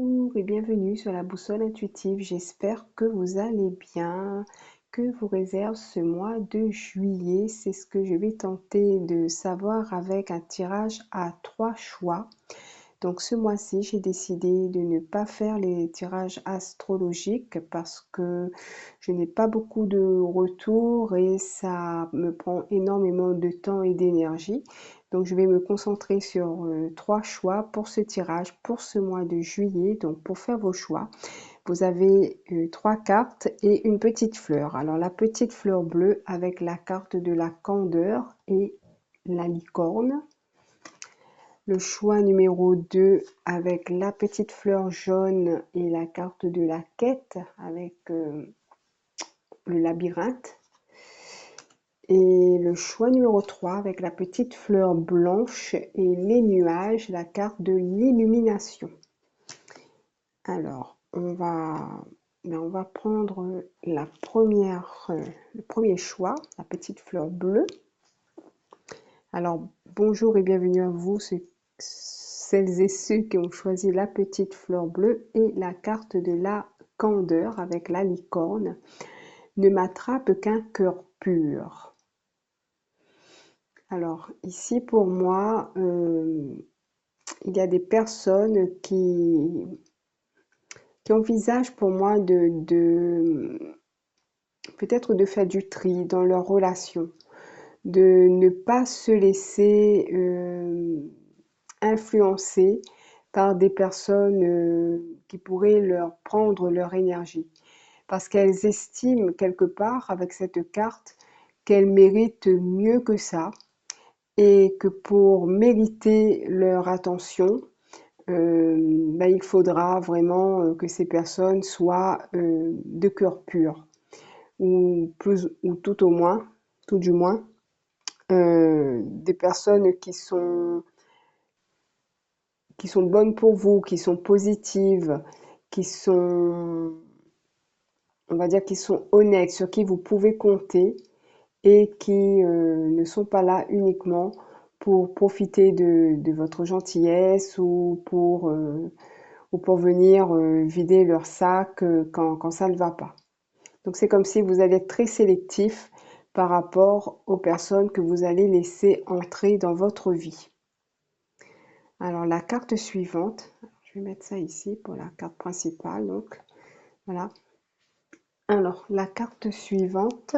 Bonjour et bienvenue sur la boussole intuitive. J'espère que vous allez bien, que vous réserve ce mois de juillet. C'est ce que je vais tenter de savoir avec un tirage à 3 choix. Donc ce mois-ci, j'ai décidé de ne pas faire les tirages astrologiques parce que je n'ai pas beaucoup de retours et ça me prend énormément de temps et d'énergie. Donc je vais me concentrer sur 3 choix pour ce tirage pour ce mois de juillet. Donc pour faire vos choix, vous avez 3 cartes et une petite fleur. Alors la petite fleur bleue avec la carte de la candeur et la licorne. Le choix numéro 2 avec la petite fleur jaune et la carte de la quête avec le labyrinthe. Et le choix numéro 3 avec la petite fleur blanche et les nuages, la carte de l'illumination. Alors, on va prendre le premier choix, la petite fleur bleue. Alors, bonjour et bienvenue à vous, celles et ceux qui ont choisi la petite fleur bleue et la carte de la candeur avec la licorne. Ne m'attrape qu'un cœur pur. Alors, ici pour moi, il y a des personnes qui envisagent pour moi peut-être de faire du tri dans leur relation, de ne pas se laisser influencer par des personnes qui pourraient leur prendre leur énergie. Parce qu'elles estiment quelque part avec cette carte qu'elles méritent mieux que ça et que pour mériter leur attention, il faudra vraiment que ces personnes soient de cœur pur ou tout au moins, tout du moins, des personnes qui sont bonnes pour vous, qui sont positives, qui sont, on va dire, qui sont honnêtes, sur qui vous pouvez compter et qui ne sont pas là uniquement pour profiter de votre gentillesse ou pour venir vider leur sac quand ça ne va pas. Donc c'est comme si vous allez être très sélectif par rapport aux personnes que vous allez laisser entrer dans votre vie. Alors la carte suivante, je vais mettre ça ici pour la carte principale, donc voilà. Alors la carte suivante,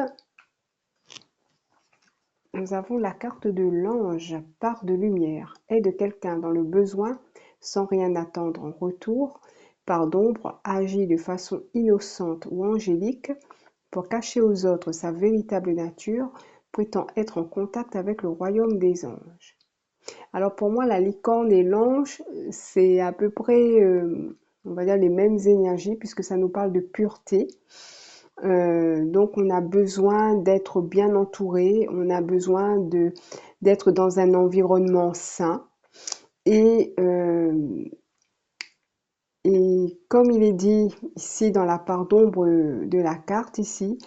nous avons la carte de l'ange, part de lumière, aide quelqu'un dans le besoin sans rien attendre en retour, part d'ombre, agit de façon innocente ou angélique pour cacher aux autres sa véritable nature, prétend être en contact avec le royaume des anges. Alors pour moi, la licorne et l'ange, c'est à peu près, on va dire, les mêmes énergies puisque ça nous parle de pureté. Donc on a besoin d'être bien entouré, on a besoin d'être dans un environnement sain. Et, comme il est dit ici dans la part d'ombre de la carte ici,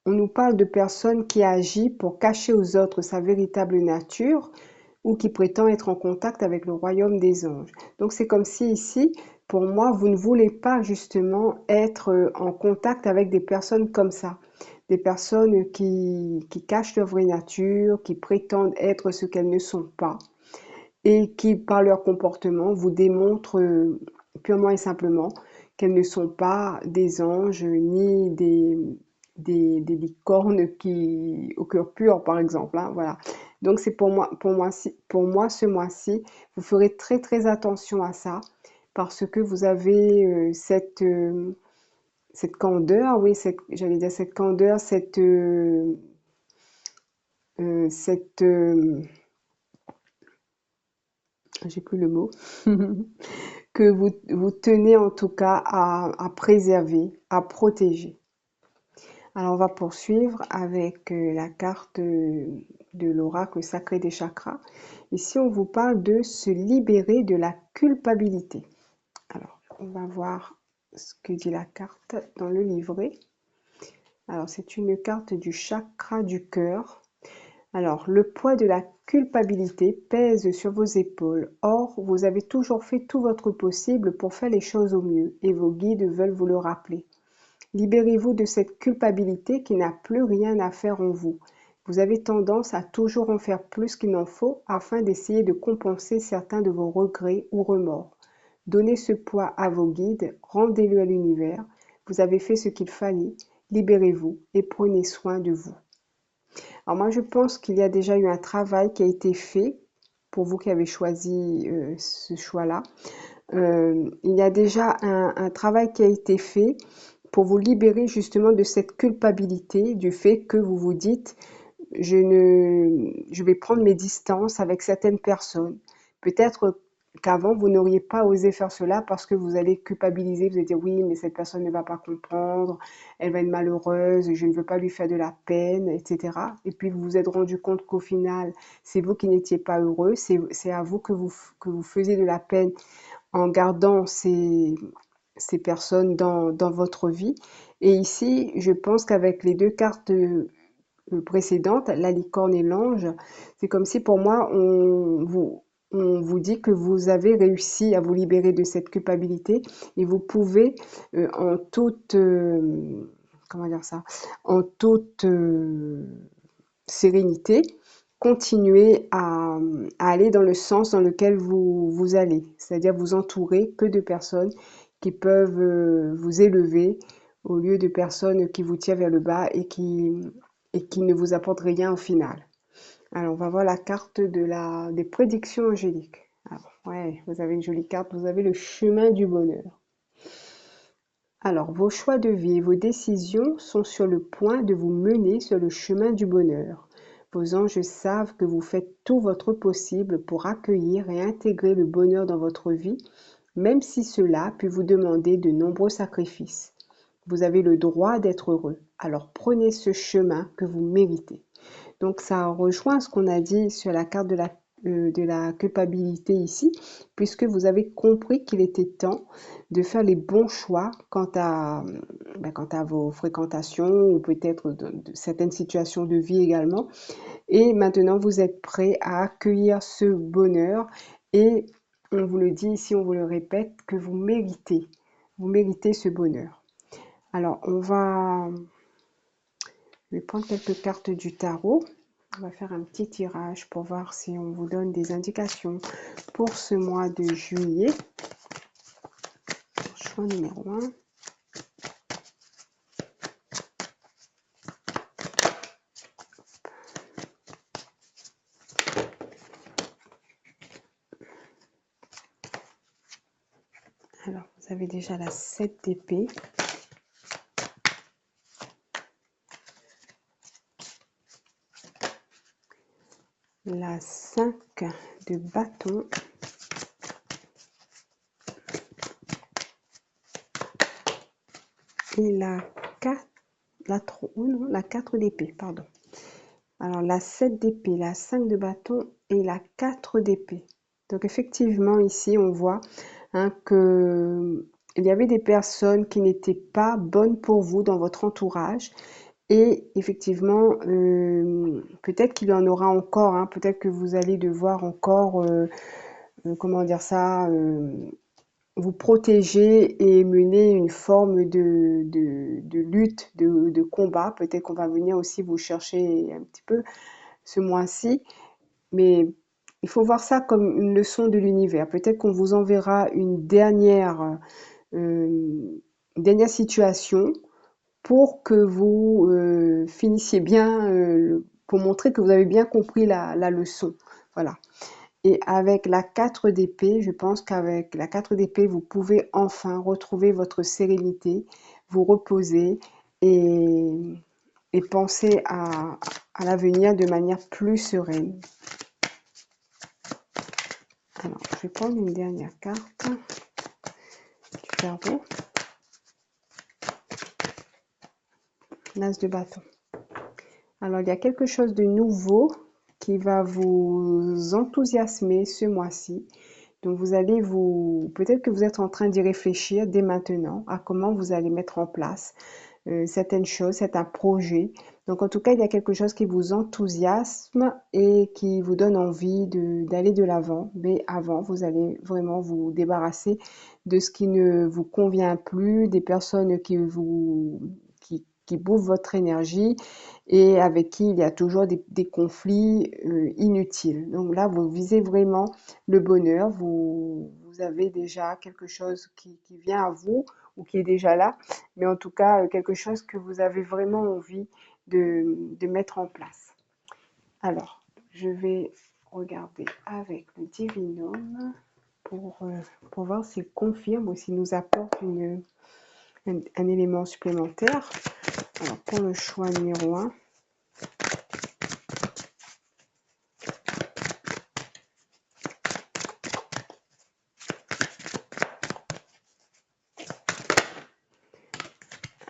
on nous parle de personnes qui agissent pour cacher aux autres sa véritable nature ou qui prétend être en contact avec le royaume des anges. Donc c'est comme si ici, pour moi, vous ne voulez pas justement être en contact avec des personnes comme ça. Des personnes qui cachent leur vraie nature, qui prétendent être ce qu'elles ne sont pas et qui, par leur comportement, vous démontrent purement et simplement qu'elles ne sont pas des anges ni des licornes qui, au cœur pur, par exemple. Hein, voilà. Donc c'est pour moi, ce mois-ci, vous ferez très très attention à ça parce que vous avez cette candeur, oui, j'allais dire cette candeur, j'ai plus le mot, que vous tenez en tout cas à préserver, à protéger. Alors on va poursuivre avec la carte de l'oracle sacré des chakras. Ici on vous parle de se libérer de la culpabilité. Alors on va voir ce que dit la carte dans le livret. Alors c'est une carte du chakra du cœur. Alors, le poids de la culpabilité pèse sur vos épaules. Or, vous avez toujours fait tout votre possible pour faire les choses au mieux et vos guides veulent vous le rappeler. Libérez-vous de cette culpabilité qui n'a plus rien à faire en vous. Vous avez tendance à toujours en faire plus qu'il n'en faut afin d'essayer de compenser certains de vos regrets ou remords. Donnez ce poids à vos guides, rendez-le à l'univers. Vous avez fait ce qu'il fallait, libérez-vous et prenez soin de vous. Alors moi, je pense qu'il y a déjà eu un travail qui a été fait pour vous qui avez choisi ce choix-là. Il y a déjà un travail qui a été fait pour vous libérer justement de cette culpabilité du fait que vous vous dites je vais prendre mes distances avec certaines personnes. Peut-être qu'avant, vous n'auriez pas osé faire cela parce que vous allez culpabiliser, vous allez dire oui, mais cette personne ne va pas comprendre, elle va être malheureuse, je ne veux pas lui faire de la peine, etc. Et puis vous vous êtes rendu compte qu'au final, c'est vous qui n'étiez pas heureux, c'est à vous que vous faisiez de la peine en gardant ces personnes dans votre vie. Et ici, je pense qu'avec les deux cartes précédentes, la licorne et l'ange, c'est comme si pour moi, on vous dit que vous avez réussi à vous libérer de cette culpabilité et vous pouvez en toute, comment dire ça, en toute sérénité, continuer à aller dans le sens dans lequel vous allez, c'est-à-dire vous entourer que de personnes qui peuvent vous élever au lieu de personnes qui vous tirent vers le bas et qui ne vous apportent rien au final. Alors, on va voir la carte des prédictions angéliques. Alors, ouais, vous avez une jolie carte, vous avez le chemin du bonheur. Alors, vos choix de vie et vos décisions sont sur le point de vous mener sur le chemin du bonheur. Vos anges savent que vous faites tout votre possible pour accueillir et intégrer le bonheur dans votre vie, même si cela peut vous demander de nombreux sacrifices. Vous avez le droit d'être heureux, alors prenez ce chemin que vous méritez. Donc ça rejoint ce qu'on a dit sur la carte de la culpabilité ici, puisque vous avez compris qu'il était temps de faire les bons choix quant à vos fréquentations ou peut-être de certaines situations de vie également. Et maintenant, vous êtes prêt à accueillir ce bonheur et on vous le dit ici, on vous le répète, que vous méritez ce bonheur. Alors, je vais prendre quelques cartes du tarot. On va faire un petit tirage pour voir si on vous donne des indications pour ce mois de juillet. Choix numéro 1. Alors, vous avez déjà la 7 d'épée. La 5 de bâton. Et la 4 d'épée, pardon. Alors, la 7 d'épée, la 5 de bâton et la 4 d'épée. Donc, effectivement, ici, on voit que il y avait des personnes qui n'étaient pas bonnes pour vous dans votre entourage. Et effectivement, peut-être qu'il y en aura encore, hein, peut-être que vous allez devoir encore, comment dire ça, vous protéger et mener une forme de lutte, de combat. Peut-être qu'on va venir aussi vous chercher un petit peu ce mois-ci, mais il faut voir ça comme une leçon de l'univers. Peut-être qu'on vous enverra une dernière situation pour que vous finissiez bien, pour montrer que vous avez bien compris la leçon. Voilà. Et avec la 4 d'épée, je pense qu'avec la 4 d'épée, vous pouvez enfin retrouver votre sérénité, vous reposer et, et penser à l'avenir de manière plus sereine. Alors, je vais prendre une dernière carte du tarot. L'As de bâton. Alors, il y a quelque chose de nouveau qui va vous enthousiasmer ce mois-ci. Donc, peut-être que vous êtes en train d'y réfléchir dès maintenant à comment vous allez mettre en place certaines choses, c'est un projet Donc en tout cas, il y a quelque chose qui vous enthousiasme et qui vous donne envie d'aller de l'avant. Mais avant, vous allez vraiment vous débarrasser de ce qui ne vous convient plus, des personnes qui bouffent votre énergie et avec qui il y a toujours des conflits inutiles. Donc là, vous visez vraiment le bonheur. Vous avez déjà quelque chose qui vient à vous ou qui est déjà là, mais en tout cas, quelque chose que vous avez vraiment envie de mettre en place. Alors, je vais regarder avec le Divinum pour voir s'il confirme ou s'il nous apporte un élément supplémentaire. Alors, pour le choix numéro 1,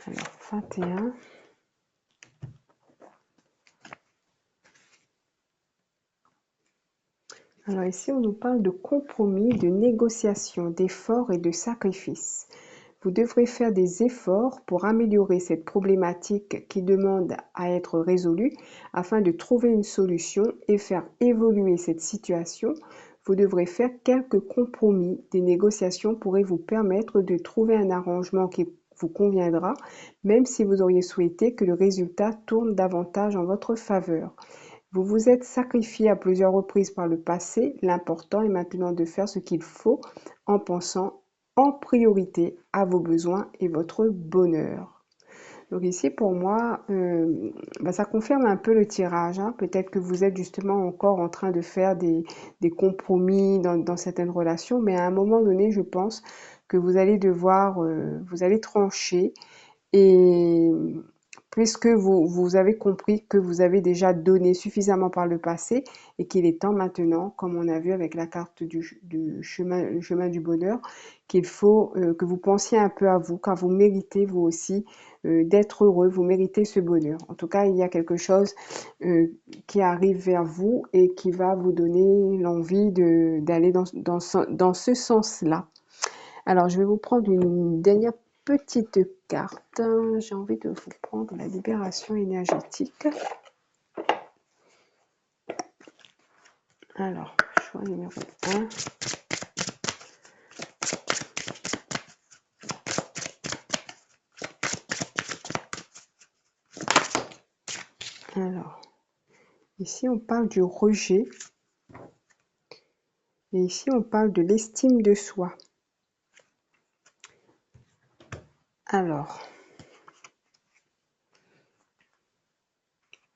alors 21. Alors ici, on nous parle de compromis, de négociation, d'efforts et de sacrifices. Vous devrez faire des efforts pour améliorer cette problématique qui demande à être résolue afin de trouver une solution et faire évoluer cette situation. Vous devrez faire quelques compromis. Des négociations pourraient vous permettre de trouver un arrangement qui vous conviendra, même si vous auriez souhaité que le résultat tourne davantage en votre faveur. Vous vous êtes sacrifié à plusieurs reprises par le passé. L'important est maintenant de faire ce qu'il faut en pensant en priorité à vos besoins et votre bonheur. Donc ici, pour moi, ça confirme un peu le tirage, hein. Peut-être que vous êtes justement encore en train de faire des compromis dans certaines relations, mais à un moment donné, je pense que vous allez devoir, vous allez trancher et puisque vous avez compris que vous avez déjà donné suffisamment par le passé et qu'il est temps maintenant, comme on a vu avec la carte du chemin, le chemin du bonheur, qu'il faut que vous pensiez un peu à vous, car vous méritez vous aussi d'être heureux, vous méritez ce bonheur. En tout cas, il y a quelque chose qui arrive vers vous et qui va vous donner l'envie d'aller dans ce sens-là. Alors, je vais vous prendre une dernière petite carte. J'ai envie de vous prendre la libération énergétique. Alors, choix numéro 1. Alors, ici on parle du rejet. Et ici on parle de l'estime de soi.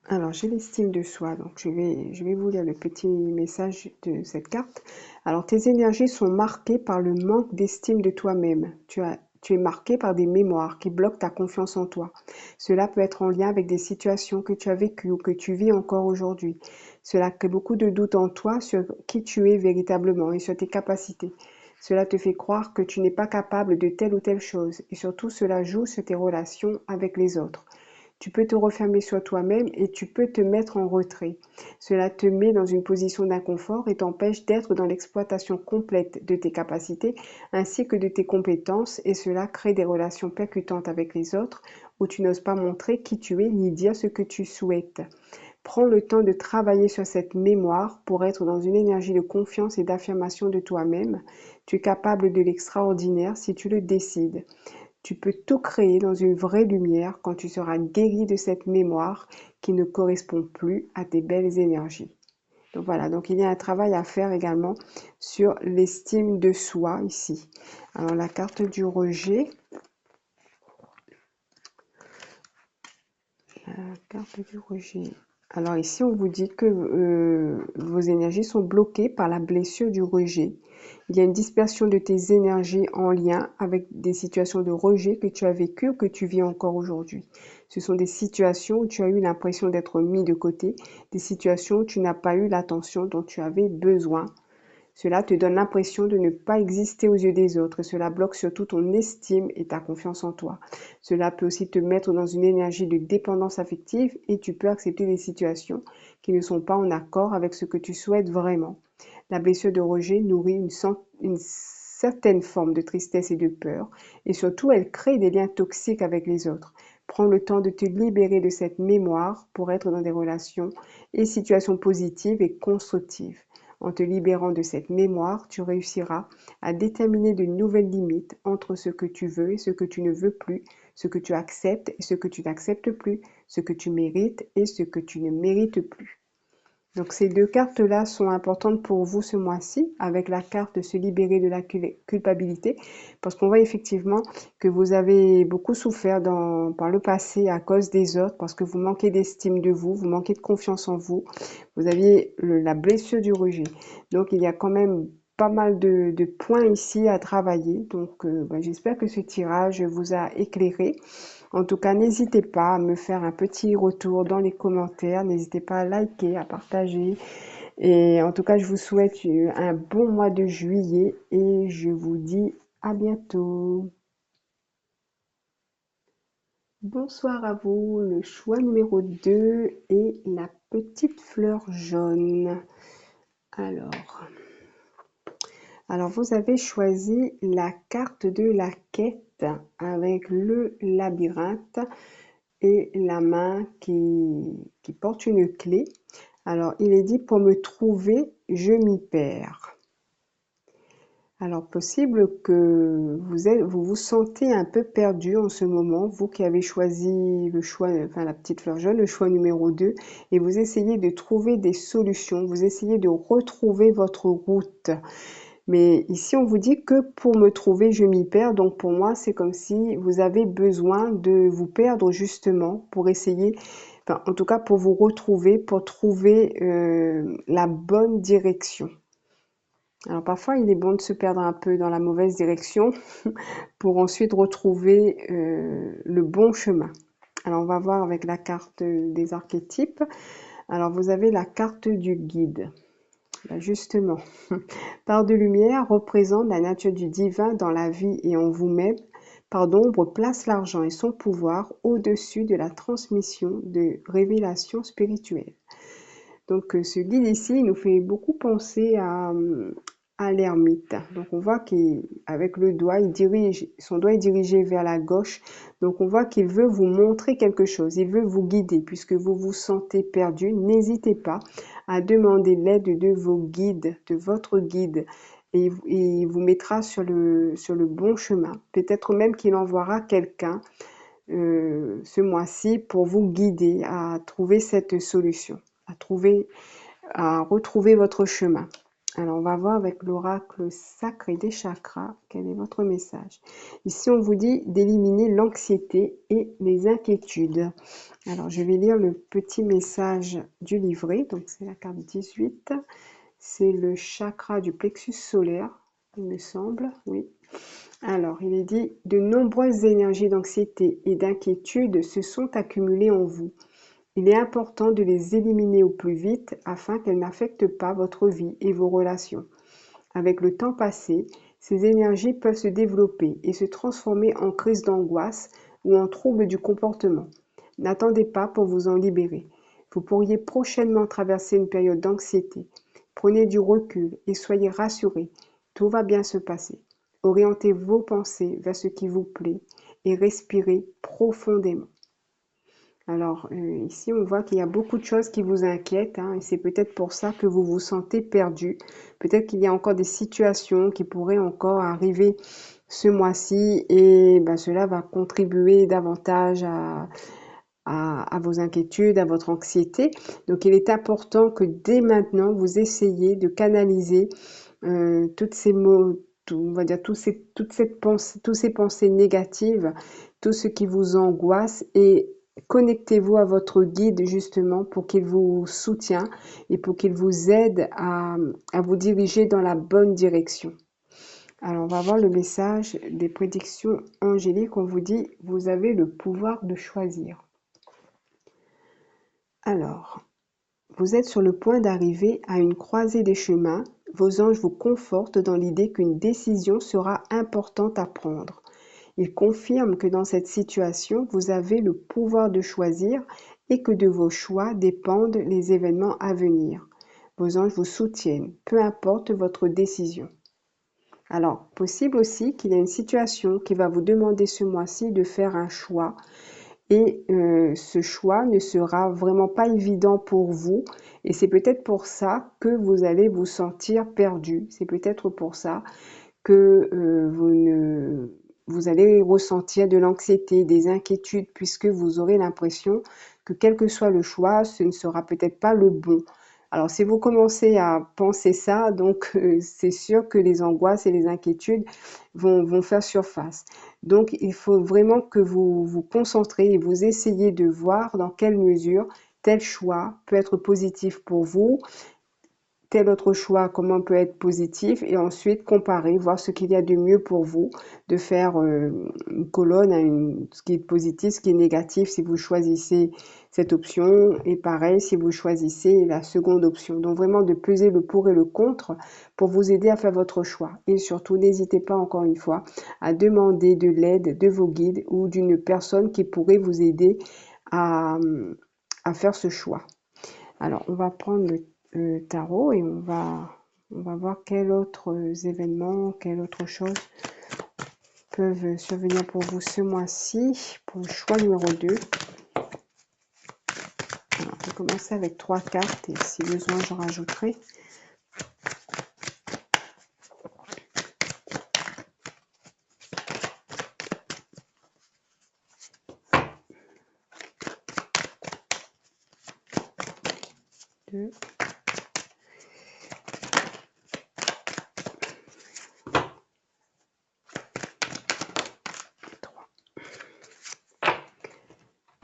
Alors j'ai l'estime de soi, donc je vais vous lire le petit message de cette carte. Alors, tes énergies sont marquées par le manque d'estime de toi-même. Tu es marqué par des mémoires qui bloquent ta confiance en toi. Cela peut être en lien avec des situations que tu as vécues ou que tu vis encore aujourd'hui. Cela crée beaucoup de doutes en toi sur qui tu es véritablement et sur tes capacités. Cela te fait croire que tu n'es pas capable de telle ou telle chose et surtout cela joue sur tes relations avec les autres. Tu peux te refermer sur toi-même et tu peux te mettre en retrait. Cela te met dans une position d'inconfort et t'empêche d'être dans l'exploitation complète de tes capacités ainsi que de tes compétences et cela crée des relations percutantes avec les autres où tu n'oses pas montrer qui tu es ni dire ce que tu souhaites. Prends le temps de travailler sur cette mémoire pour être dans une énergie de confiance et d'affirmation de toi-même. Tu es capable de l'extraordinaire si tu le décides. Tu peux tout créer dans une vraie lumière quand tu seras guéri de cette mémoire qui ne correspond plus à tes belles énergies. Donc voilà, donc il y a un travail à faire également sur l'estime de soi ici. Alors la carte du rejet. La carte du rejet. Alors ici, on vous dit que vos énergies sont bloquées par la blessure du rejet. Il y a une dispersion de tes énergies en lien avec des situations de rejet que tu as vécues ou que tu vis encore aujourd'hui. Ce sont des situations où tu as eu l'impression d'être mis de côté, des situations où tu n'as pas eu l'attention dont tu avais besoin. Cela te donne l'impression de ne pas exister aux yeux des autres et cela bloque surtout ton estime et ta confiance en toi. Cela peut aussi te mettre dans une énergie de dépendance affective et tu peux accepter des situations qui ne sont pas en accord avec ce que tu souhaites vraiment. La blessure de rejet nourrit une certaine forme de tristesse et de peur et surtout elle crée des liens toxiques avec les autres. Prends le temps de te libérer de cette mémoire pour être dans des relations et situations positives et constructives. En te libérant de cette mémoire, tu réussiras à déterminer de nouvelles limites entre ce que tu veux et ce que tu ne veux plus, ce que tu acceptes et ce que tu n'acceptes plus, ce que tu mérites et ce que tu ne mérites plus. Donc ces deux cartes-là sont importantes pour vous ce mois-ci, avec la carte de se libérer de la culpabilité, parce qu'on voit effectivement que vous avez beaucoup souffert par le passé à cause des autres, parce que vous manquez d'estime de vous, vous manquez de confiance en vous, vous aviez la blessure du rejet. Donc il y a quand même pas mal de points ici à travailler. Donc j'espère que ce tirage vous a éclairé. En tout cas, n'hésitez pas à me faire un petit retour dans les commentaires. N'hésitez pas à liker, à partager. Et en tout cas, je vous souhaite un bon mois de juillet et je vous dis à bientôt. Bonsoir à vous, le choix numéro 2 est la petite fleur jaune. Alors vous avez choisi la carte de la quête avec le labyrinthe et la main qui porte une clé. Alors, il est dit, pour me trouver, je m'y perds. Alors, possible que vous vous sentez un peu perdu en ce moment, vous qui avez choisi le choix, enfin la petite fleur jaune, le choix numéro 2, et vous essayez de trouver des solutions, vous essayez de retrouver votre route. Mais ici, on vous dit que pour me trouver, je m'y perds. Donc, pour moi, c'est comme si vous avez besoin de vous perdre justement pour essayer, enfin, en tout cas, pour vous retrouver, pour trouver la bonne direction. Alors, parfois, il est bon de se perdre un peu dans la mauvaise direction pour ensuite retrouver le bon chemin. Alors, on va voir avec la carte des archétypes. Alors, vous avez la carte du guide. Justement, part de lumière représente la nature du divin dans la vie et en vous-même. Part d'ombre place l'argent et son pouvoir au-dessus de la transmission de révélations spirituelles. Donc ce guide ici il nous fait beaucoup penser à l'ermite. Donc on voit qu'avec le doigt, son doigt est dirigé vers la gauche. Donc on voit qu'il veut vous montrer quelque chose, il veut vous guider puisque vous vous sentez perdu. N'hésitez pas à demander l'aide de vos guides, de votre guide. Et il vous mettra sur le bon chemin. Peut-être même qu'il envoiera quelqu'un ce mois-ci pour vous guider à trouver cette solution, à retrouver votre chemin. Alors, on va voir avec l'oracle sacré des chakras quel est votre message. Ici, on vous dit d'éliminer l'anxiété et les inquiétudes. Alors, je vais lire le petit message du livret. Donc, c'est la carte 18. C'est le chakra du plexus solaire, il me semble, oui. Alors, il est dit, de nombreuses énergies d'anxiété et d'inquiétude se sont accumulées en vous. Il est important de les éliminer au plus vite afin qu'elles n'affectent pas votre vie et vos relations. Avec le temps passé, ces énergies peuvent se développer et se transformer en crise d'angoisse ou en troubles du comportement. N'attendez pas pour vous en libérer. Vous pourriez prochainement traverser une période d'anxiété. Prenez du recul et soyez rassurés. Tout va bien se passer. Orientez vos pensées vers ce qui vous plaît et respirez profondément. Alors ici, on voit qu'il y a beaucoup de choses qui vous inquiètent et c'est peut-être pour ça que vous vous sentez perdu. Peut-être qu'il y a encore des situations qui pourraient encore arriver ce mois-ci et cela va contribuer davantage à vos inquiétudes, à votre anxiété. Donc, il est important que dès maintenant, vous essayiez de canaliser toutes ces mots, on va dire tous ces pensées négatives, tout ce qui vous angoisse et connectez-vous à votre guide justement pour qu'il vous soutienne et pour qu'il vous aide à vous diriger dans la bonne direction. Alors, on va voir le message des prédictions angéliques. On vous dit, vous avez le pouvoir de choisir. Alors, vous êtes sur le point d'arriver à une croisée des chemins. Vos anges vous confortent dans l'idée qu'une décision sera importante à prendre. Ils confirment que dans cette situation, vous avez le pouvoir de choisir et que de vos choix dépendent les événements à venir. Vos anges vous soutiennent, peu importe votre décision. Alors, possible aussi qu'il y ait une situation qui va vous demander ce mois-ci de faire un choix et ce choix ne sera vraiment pas évident pour vous et c'est peut-être pour ça que vous allez vous sentir perdu. C'est peut-être pour ça que vous allez ressentir de l'anxiété, des inquiétudes, puisque vous aurez l'impression que quel que soit le choix, ce ne sera peut-être pas le bon. Alors, si vous commencez à penser ça, donc c'est sûr que les angoisses et les inquiétudes vont faire surface. Donc, il faut vraiment que vous vous concentrez et vous essayez de voir dans quelle mesure tel choix peut être positif pour vous, tel autre choix, comment peut être positif, et ensuite comparer, voir ce qu'il y a de mieux pour vous, de faire une colonne, ce qui est positif, ce qui est négatif si vous choisissez cette option, et pareil si vous choisissez la seconde option. Donc vraiment de peser le pour et le contre pour vous aider à faire votre choix. Et surtout, n'hésitez pas encore une fois à demander de l'aide de vos guides ou d'une personne qui pourrait vous aider à, à faire ce choix. Alors, on va prendre le tarot et on va voir quels autres événements, quelles autres choses peuvent survenir pour vous ce mois-ci, pour le choix numéro 2. Alors, on va commencer avec 3 cartes et si besoin, je rajouterai. Deux.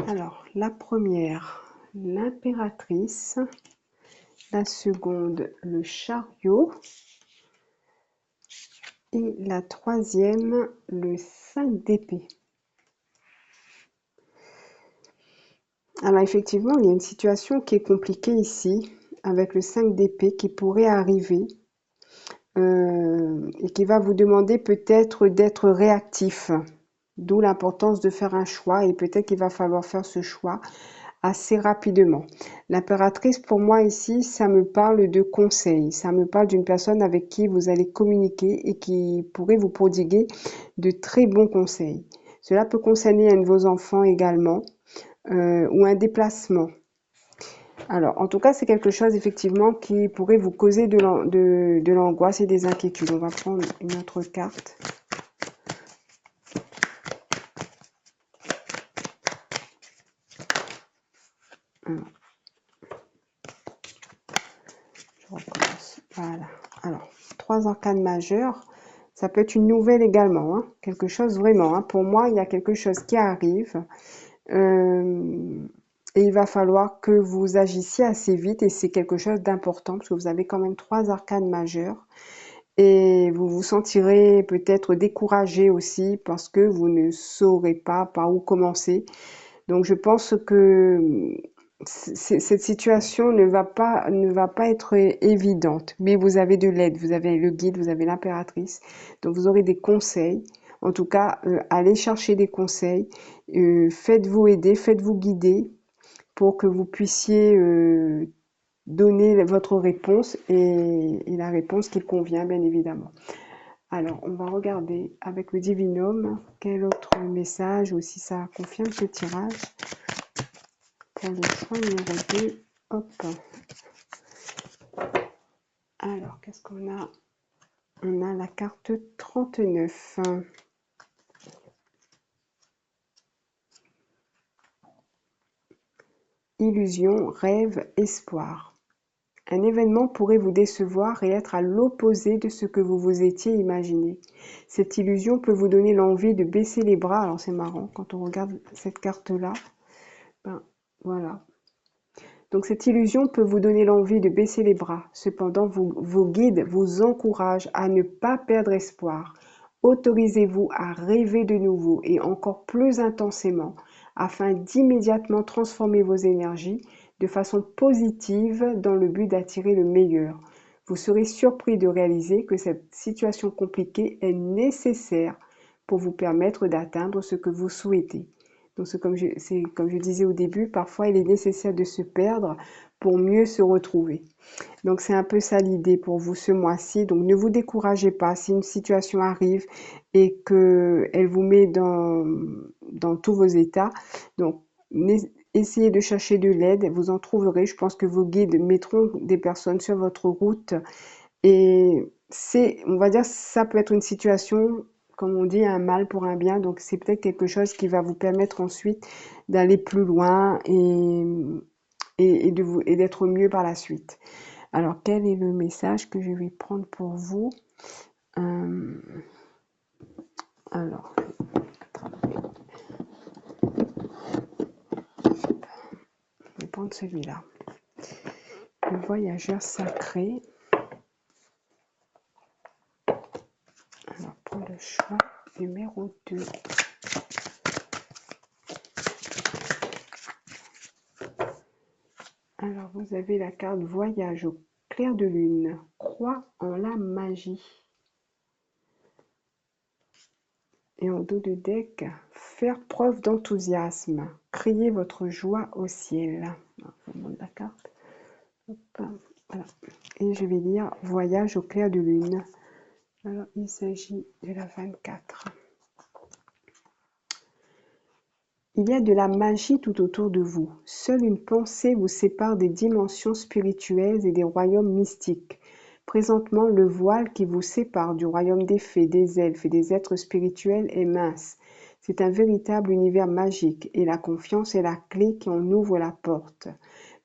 Alors, la première, l'impératrice. La seconde, le chariot. Et la troisième, le 5 d'épée. Alors effectivement, il y a une situation qui est compliquée ici, avec le 5 d'épée qui pourrait arriver et qui va vous demander peut-être d'être réactif. D'où l'importance de faire un choix et peut-être qu'il va falloir faire ce choix assez rapidement. L'impératrice, pour moi ici, ça me parle de conseils. Ça me parle d'une personne avec qui vous allez communiquer et qui pourrait vous prodiguer de très bons conseils. Cela peut concerner un de vos enfants également ou un déplacement. Alors, en tout cas, c'est quelque chose effectivement qui pourrait vous causer de l'angoisse et des inquiétudes. On va prendre une autre carte. Alors, je recommence. Voilà. Alors, 3 arcanes majeures. Ça peut être une nouvelle également. Hein. Quelque chose vraiment. Hein. Pour moi, il y a quelque chose qui arrive. Et il va falloir que vous agissiez assez vite. Et c'est quelque chose d'important parce que vous avez quand même 3 arcanes majeures. Et vous vous sentirez peut-être découragé aussi parce que vous ne saurez pas par où commencer. Donc je pense que cette situation ne va pas être évidente, mais vous avez de l'aide, vous avez le guide, vous avez l'impératrice, donc vous aurez des conseils. En tout cas, allez chercher des conseils, faites-vous aider, faites-vous guider pour que vous puissiez donner votre réponse et la réponse qui convient, bien évidemment. Alors, on va regarder avec le divinum quel autre message ou si ça confirme ce tirage pour le choix numéro 2. Hop. Alors, qu'est-ce qu'on a? On a la carte 39. Illusion, rêve, espoir. Un événement pourrait vous décevoir et être à l'opposé de ce que vous vous étiez imaginé. Cette illusion peut vous donner l'envie de baisser les bras. Alors c'est marrant, quand on regarde cette carte-là, ben voilà. Donc cette illusion peut vous donner l'envie de baisser les bras. Cependant, vos guides vous encouragent à ne pas perdre espoir. Autorisez-vous à rêver de nouveau et encore plus intensément afin d'immédiatement transformer vos énergies de façon positive dans le but d'attirer le meilleur. Vous serez surpris de réaliser que cette situation compliquée est nécessaire pour vous permettre d'atteindre ce que vous souhaitez. Donc c'est comme je disais au début, parfois il est nécessaire de se perdre pour mieux se retrouver. Donc c'est un peu ça l'idée pour vous ce mois-ci. Donc ne vous découragez pas si une situation arrive et que elle vous met dans tous vos états. Donc essayez de chercher de l'aide, vous en trouverez. Je pense que vos guides mettront des personnes sur votre route et on va dire, ça peut être une situation, comme on dit, un mal pour un bien. Donc c'est peut-être quelque chose qui va vous permettre ensuite d'aller plus loin et d'être mieux par la suite. Alors, quel est le message que je vais prendre pour vous? Euh, alors, je vais prendre celui-là. Le voyageur sacré. Alors, pour le choix numéro 2. Alors, vous avez la carte voyage au clair de lune. Crois en la magie. Et en dos de deck, faire preuve d'enthousiasme. Criez votre joie au ciel. Alors, je vous montre la carte. Hop, voilà. Et je vais lire voyage au clair de lune. Alors, il s'agit de la 24. Il y a de la magie tout autour de vous. Seule une pensée vous sépare des dimensions spirituelles et des royaumes mystiques. Présentement, le voile qui vous sépare du royaume des fées, des elfes et des êtres spirituels est mince. C'est un véritable univers magique et la confiance est la clé qui en ouvre la porte.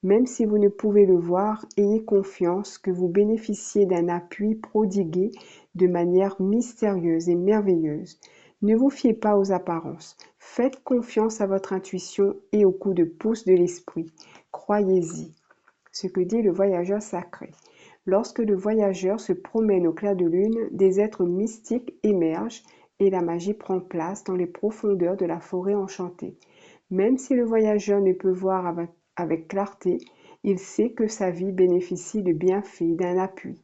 Même si vous ne pouvez le voir, ayez confiance que vous bénéficiez d'un appui prodigué de manière mystérieuse et merveilleuse. Ne vous fiez pas aux apparences. Faites confiance à votre intuition et au coup de pouce de l'esprit. Croyez-y. Ce que dit le voyageur sacré. Lorsque le voyageur se promène au clair de lune, des êtres mystiques émergent et la magie prend place dans les profondeurs de la forêt enchantée. Même si le voyageur ne peut voir avec clarté, il sait que sa vie bénéficie de bienfaits, d'un appui.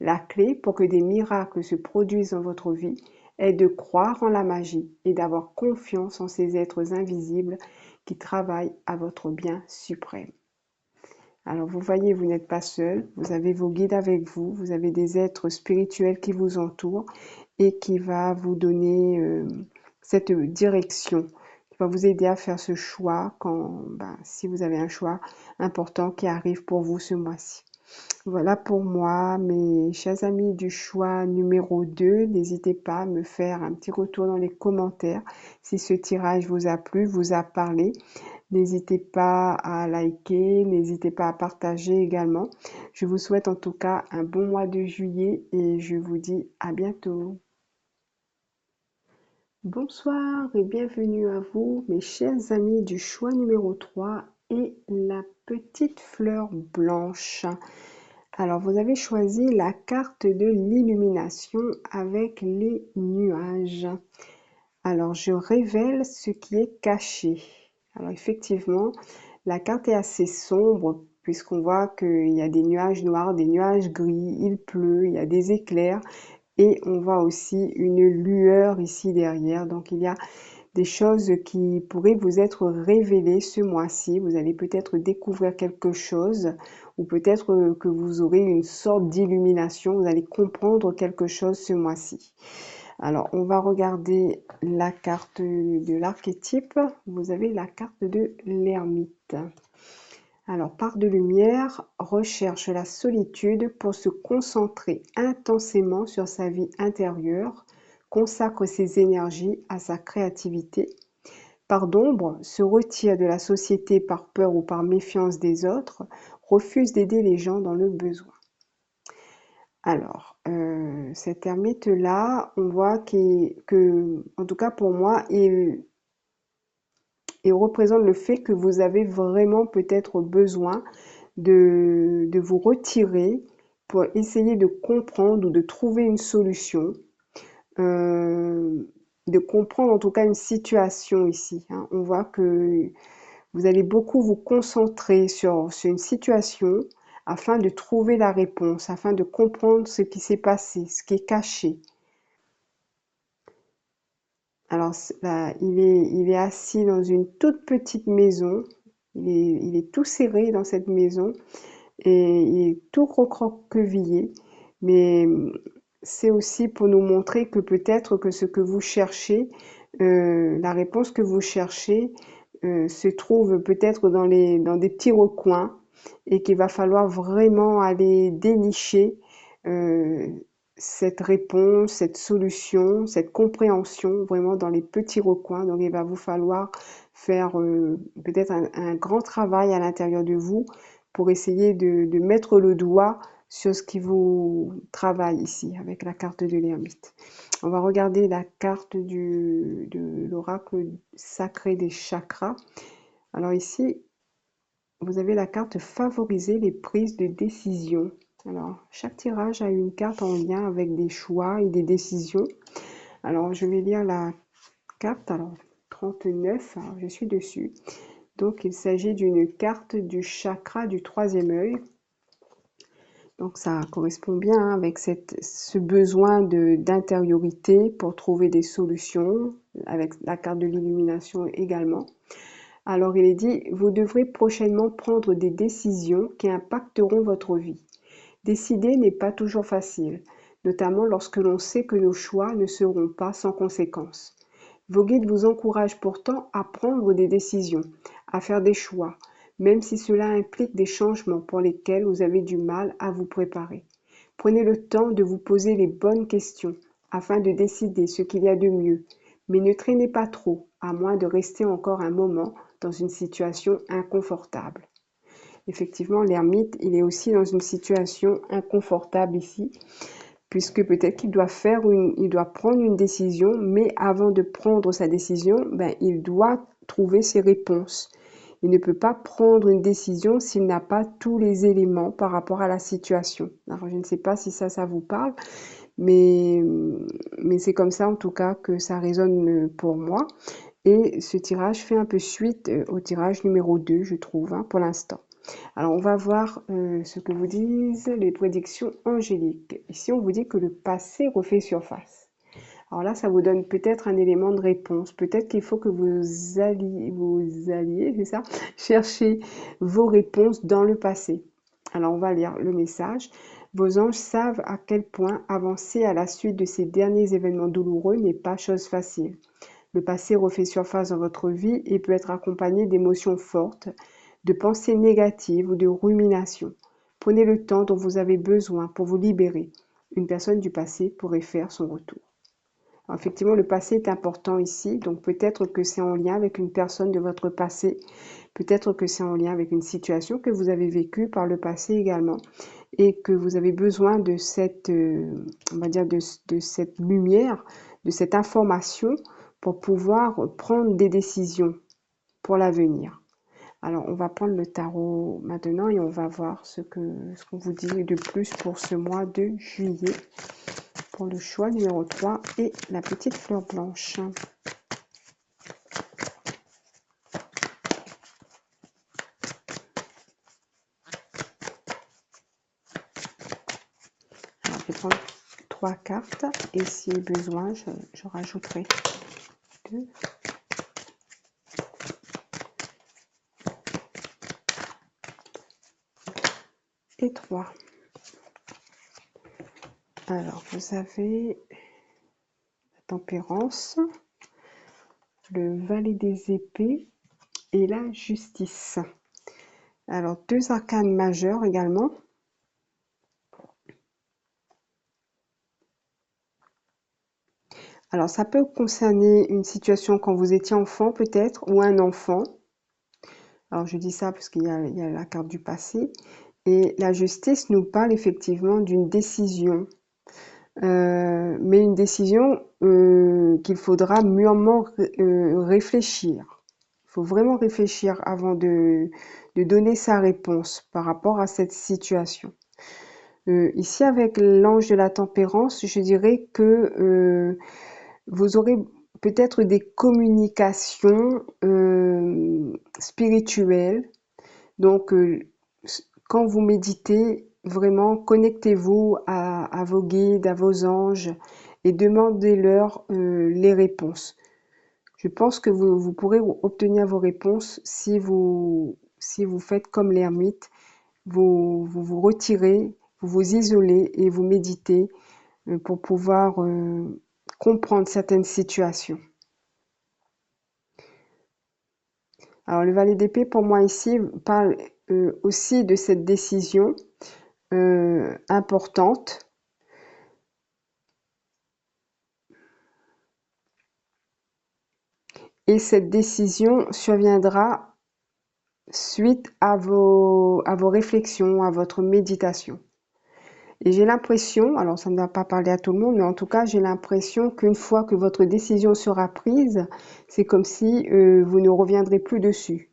La clé pour que des miracles se produisent dans votre vie est de croire en la magie et d'avoir confiance en ces êtres invisibles qui travaillent à votre bien suprême. Alors vous voyez, vous n'êtes pas seul, vous avez vos guides avec vous, vous avez des êtres spirituels qui vous entourent et qui va vous donner cette direction, qui va vous aider à faire ce choix si vous avez un choix important qui arrive pour vous ce mois-ci. Voilà pour moi, mes chers amis du choix numéro 2. N'hésitez pas à me faire un petit retour dans les commentaires si ce tirage vous a plu, vous a parlé. N'hésitez pas à liker, n'hésitez pas à partager également. Je vous souhaite en tout cas un bon mois de juillet et je vous dis à bientôt. Bonsoir et bienvenue à vous, mes chers amis du choix numéro 3 et la petite fleur blanche. Alors, vous avez choisi la carte de l'illumination avec les nuages. Alors, je révèle ce qui est caché. Alors, effectivement, la carte est assez sombre puisqu'on voit qu'il y a des nuages noirs, des nuages gris, il pleut, il y a des éclairs et on voit aussi une lueur ici derrière. Donc, il y a des choses qui pourraient vous être révélées ce mois-ci. Vous allez peut-être découvrir quelque chose ou peut-être que vous aurez une sorte d'illumination. Vous allez comprendre quelque chose ce mois-ci. Alors, on va regarder la carte de l'archétype. Vous avez la carte de l'ermite. Alors, part de lumière, recherche la solitude pour se concentrer intensément sur sa vie intérieure, consacre ses énergies à sa créativité. Part d'ombre, se retire de la société par peur ou par méfiance des autres, refuse d'aider les gens dans le besoin. Alors, cet ermite-là, on voit que, en tout cas pour moi, il représente le fait que vous avez vraiment peut-être besoin de vous retirer pour essayer de comprendre ou de trouver une solution, de comprendre en tout cas une situation ici. Hein. On voit que vous allez beaucoup vous concentrer sur une situation afin de trouver la réponse, afin de comprendre ce qui s'est passé, ce qui est caché. Alors là, il est assis dans une toute petite maison il est tout serré dans cette maison et il est tout recroquevillé. Mais c'est aussi pour nous montrer que peut-être que ce que vous cherchez, la réponse que vous cherchez, se trouve peut-être dans des petits recoins et qu'il va falloir vraiment aller dénicher euh, cette réponse, cette solution, cette compréhension vraiment dans les petits recoins. Donc il va vous falloir faire peut-être un grand travail à l'intérieur de vous pour essayer de mettre le doigt sur ce qui vous travaille ici avec la carte de l'ermite. On va regarder la carte de l'oracle sacré des chakras. Alors ici, vous avez la carte favoriser les prises de décision. Alors, chaque tirage a une carte en lien avec des choix et des décisions. Alors, je vais lire la carte. Alors, 39, alors je suis dessus. Donc, il s'agit d'une carte du chakra du troisième œil. Donc, ça correspond bien hein, avec ce besoin d'intériorité pour trouver des solutions, avec la carte de l'illumination également. Alors, il est dit, vous devrez prochainement prendre des décisions qui impacteront votre vie. Décider n'est pas toujours facile, notamment lorsque l'on sait que nos choix ne seront pas sans conséquences. Vos guides vous encouragent pourtant à prendre des décisions, à faire des choix, même si cela implique des changements pour lesquels vous avez du mal à vous préparer. Prenez le temps de vous poser les bonnes questions afin de décider ce qu'il y a de mieux, mais ne traînez pas trop, à moins de rester encore un moment dans une situation inconfortable. Effectivement, l'ermite, il est aussi dans une situation inconfortable ici, puisque peut-être qu'il doit il doit prendre une décision, mais avant de prendre sa décision, ben, il doit trouver ses réponses. Il ne peut pas prendre une décision s'il n'a pas tous les éléments par rapport à la situation. Alors, je ne sais pas si ça vous parle, mais, mais c'est comme ça en tout cas que ça résonne pour moi. Et ce tirage fait un peu suite au tirage numéro 2, je trouve, hein, pour l'instant. Alors, on va voir ce que vous disent les prédictions angéliques. Ici, on vous dit que le passé refait surface. Alors là, ça vous donne peut-être un élément de réponse. Peut-être qu'il faut que vous alliez, c'est ça, chercher vos réponses dans le passé. Alors, on va lire le message. Vos anges savent à quel point avancer à la suite de ces derniers événements douloureux n'est pas chose facile. Le passé refait surface dans votre vie et peut être accompagné d'émotions fortes, de pensées négatives ou de ruminations. Prenez le temps dont vous avez besoin pour vous libérer. Une personne du passé pourrait faire son retour. Alors, effectivement, le passé est important ici, donc peut-être que c'est en lien avec une personne de votre passé, peut-être que c'est en lien avec une situation que vous avez vécue par le passé également, et que vous avez besoin de cette, on va dire, de cette lumière, de cette information pour pouvoir prendre des décisions pour l'avenir. Alors, on va prendre le tarot maintenant et on va voir ce qu'on vous dit de plus pour ce mois de juillet. Pour le choix numéro 3 et la petite fleur blanche. Alors, je vais prendre 3 cartes et si besoin, je rajouterai 2. Et 3. Alors, vous avez la tempérance, le valet des épées et la justice. Alors, 2 arcanes majeures également. Alors, ça peut concerner une situation quand vous étiez enfant peut-être, ou un enfant. Alors, je dis ça parce qu'il y a la carte du passé. Et la justice nous parle effectivement d'une décision, mais une décision qu'il faudra mûrement réfléchir. Il faut vraiment réfléchir avant de donner sa réponse par rapport à cette situation. Ici, avec l'ange de la tempérance, je dirais que vous aurez peut-être des communications spirituelles. Donc, quand vous méditez, vraiment connectez-vous à vos guides, à vos anges et demandez-leur les réponses. Je pense que vous pourrez obtenir vos réponses si vous faites comme l'ermite, vous retirez, vous vous isolez et vous méditez pour pouvoir comprendre certaines situations. Alors le valet d'épée pour moi ici parle aussi de cette décision importante. Et cette décision surviendra suite à vos réflexions, à votre méditation. Et j'ai l'impression, alors ça ne va pas parler à tout le monde, mais en tout cas, j'ai l'impression qu'une fois que votre décision sera prise, c'est comme si vous ne reviendrez plus dessus.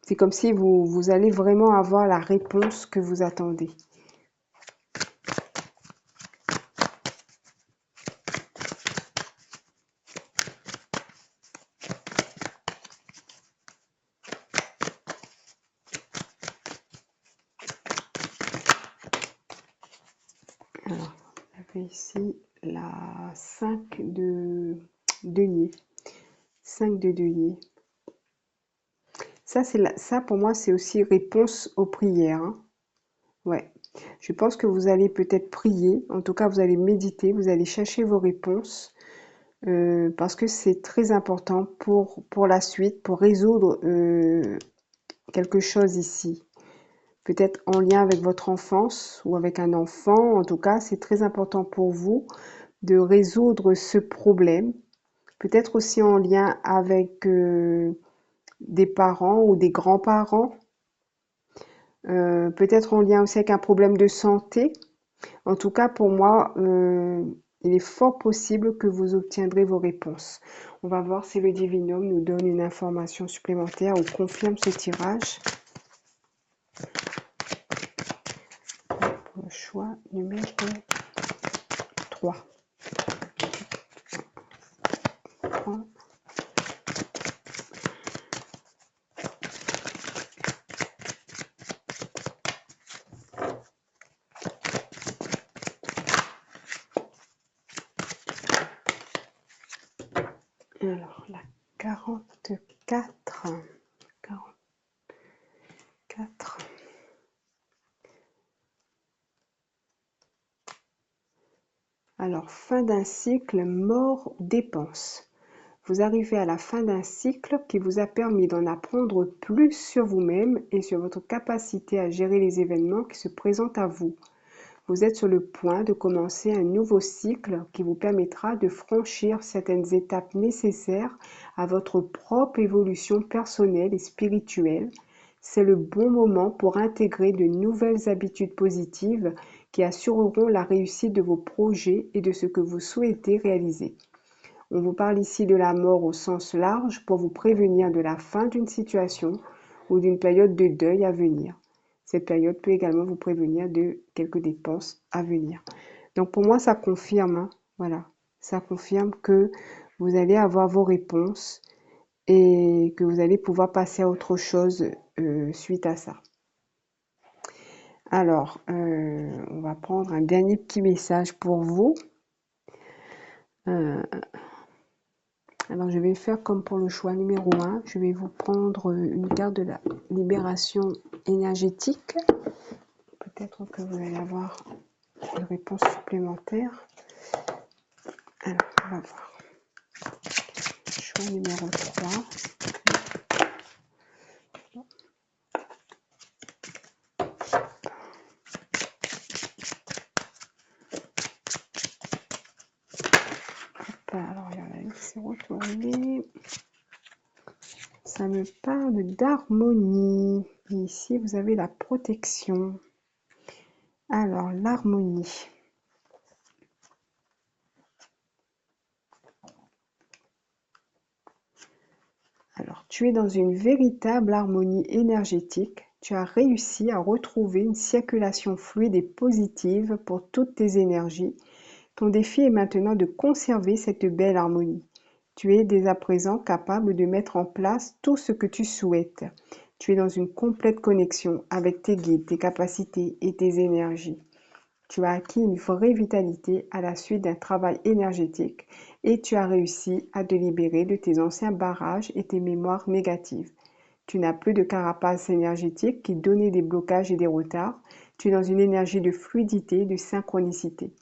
C'est comme si vous allez vraiment avoir la réponse que vous attendez. Alors, on avait ici la 5 de denier. 5 de denier. Ça pour moi, c'est aussi réponse aux prières. Hein. Ouais. Je pense que vous allez peut-être prier. En tout cas, vous allez méditer. Vous allez chercher vos réponses. Parce que c'est très important pour la suite, pour résoudre quelque chose ici. Peut-être en lien avec votre enfance ou avec un enfant. En tout cas, c'est très important pour vous de résoudre ce problème. Peut-être aussi en lien avec des parents ou des grands-parents. Peut-être en lien aussi avec un problème de santé. En tout cas, pour moi, il est fort possible que vous obtiendrez vos réponses. On va voir si le divinum nous donne une information supplémentaire ou confirme ce tirage. Pour le choix numéro 3. Alors, la 44. 44. Alors, fin d'un cycle, mort ou dépense. Vous arrivez à la fin d'un cycle qui vous a permis d'en apprendre plus sur vous-même et sur votre capacité à gérer les événements qui se présentent à vous. Vous êtes sur le point de commencer un nouveau cycle qui vous permettra de franchir certaines étapes nécessaires à votre propre évolution personnelle et spirituelle. C'est le bon moment pour intégrer de nouvelles habitudes positives qui assureront la réussite de vos projets et de ce que vous souhaitez réaliser. On vous parle ici de la mort au sens large pour vous prévenir de la fin d'une situation ou d'une période de deuil à venir. Cette période peut également vous prévenir de quelques dépenses à venir. Donc pour moi, ça confirme, hein, voilà, ça confirme que vous allez avoir vos réponses et que vous allez pouvoir passer à autre chose suite à ça. Alors, on va prendre un dernier petit message pour vous. Alors, je vais faire comme pour le choix numéro 1. Je vais vous prendre une carte de la libération énergétique. Peut-être que vous allez avoir une réponse supplémentaire. Alors, on va voir. Choix numéro 3. Alors, il y en a une qui s'est retournée. Ça me parle d'harmonie. Et ici, vous avez la protection. Alors, l'harmonie. Alors, tu es dans une véritable harmonie énergétique. Tu as réussi à retrouver une circulation fluide et positive pour toutes tes énergies. Ton défi est maintenant de conserver cette belle harmonie. Tu es dès à présent capable de mettre en place tout ce que tu souhaites. Tu es dans une complète connexion avec tes guides, tes capacités et tes énergies. Tu as acquis une vraie vitalité à la suite d'un travail énergétique et tu as réussi à te libérer de tes anciens barrages et tes mémoires négatives. Tu n'as plus de carapace énergétique qui donnait des blocages et des retards. Tu es dans une énergie de fluidité, de synchronicité.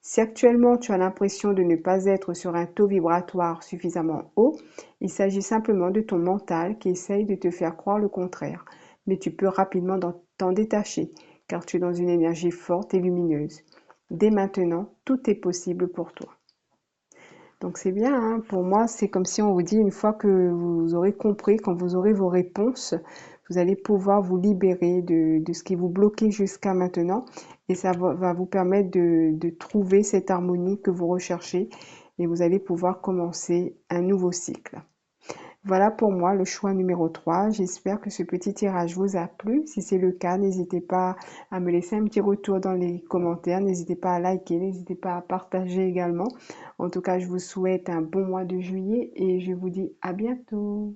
Si actuellement tu as l'impression de ne pas être sur un taux vibratoire suffisamment haut, il s'agit simplement de ton mental qui essaye de te faire croire le contraire. Mais tu peux rapidement t'en détacher, car tu es dans une énergie forte et lumineuse. Dès maintenant, tout est possible pour toi. Donc c'est bien, hein. Pour moi, c'est comme si on vous dit une fois que vous aurez compris, quand vous aurez vos réponses, vous allez pouvoir vous libérer de ce qui vous bloquait jusqu'à maintenant et ça va vous permettre de trouver cette harmonie que vous recherchez et vous allez pouvoir commencer un nouveau cycle. Voilà pour moi le choix numéro 3. J'espère que ce petit tirage vous a plu. Si c'est le cas, n'hésitez pas à me laisser un petit retour dans les commentaires. N'hésitez pas à liker, n'hésitez pas à partager également. En tout cas, je vous souhaite un bon mois de juillet et je vous dis à bientôt.